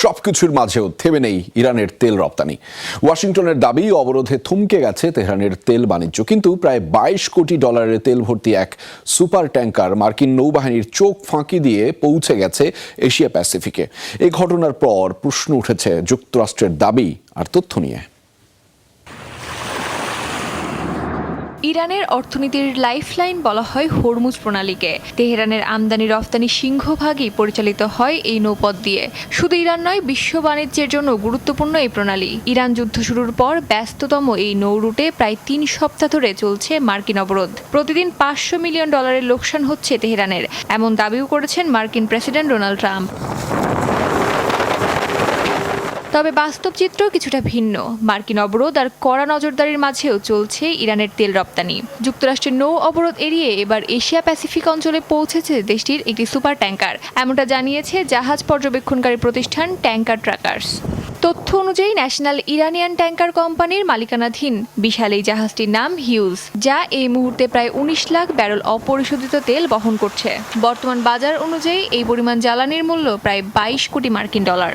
সবকিছুর মাঝেও থেমে নেই ইরানের তেল রপ্তানি। ওয়াশিংটনের দাবি অবরোধে থমকে গেছে তেহরানের তেল বাণিজ্য, কিন্তু প্রায় 22 কোটি ডলারের তেল ভর্তি এক সুপার ট্যাঙ্কার মার্কিন নৌবাহিনীর চোখ ফাঁকি দিয়ে পৌঁছে গেছে এশিয়া প্যাসিফিকে। এই ঘটনার পর প্রশ্ন উঠেছে যুক্তরাষ্ট্রের দাবি আর তথ্য নিয়ে। ইরানের অর্থনীতির লাইফলাইন বলা হয় হরমুজ প্রণালীকে। তেহরানের আমদানি রফতানি সিংহভাগই পরিচালিত হয় এই নৌপথ দিয়ে। শুধু ইরান নয়, বিশ্ব বাণিজ্যের জন্য গুরুত্বপূর্ণ এই প্রণালী। ইরান যুদ্ধ শুরুর পর ব্যস্ততম এই নৌ রুটে প্রায় 3 সপ্তাহ ধরে চলছে মার্কিন অবরোধ। প্রতিদিন $500 মিলিয়ন লোকসান হচ্ছে তেহরানের, এমন দাবিও করেছেন মার্কিন প্রেসিডেন্ট ডোনাল্ড ট্রাম্প। তবে বাস্তব চিত্র কিছুটা ভিন্ন। মার্কিন অবরোধ আর কড়া নজরদারির মাঝেও চলছে ইরানের তেল রপ্তানি। যুক্তরাষ্ট্রের নৌ অবরোধ এড়িয়ে এবার এশিয়া প্যাসিফিক অঞ্চলে পৌঁছেছে দেশটির একটি সুপার ট্যাঙ্কার, এমনটা জানিয়েছে জাহাজ পর্যবেক্ষণকারী প্রতিষ্ঠান ট্যাঙ্কার ট্র্যাকার্স। তথ্য অনুযায়ী ন্যাশনাল ইরানিয়ান ট্যাঙ্কার কোম্পানির মালিকানাধীন বিশাল এই জাহাজটির নাম হিউজ, যা এই মুহূর্তে প্রায় 19 লাখ ব্যারেল অপরিশোধিত তেল বহন করছে। বর্তমান বাজার অনুযায়ী এই পরিমাণ জ্বালানির মূল্য প্রায় 22 কোটি মার্কিন ডলার।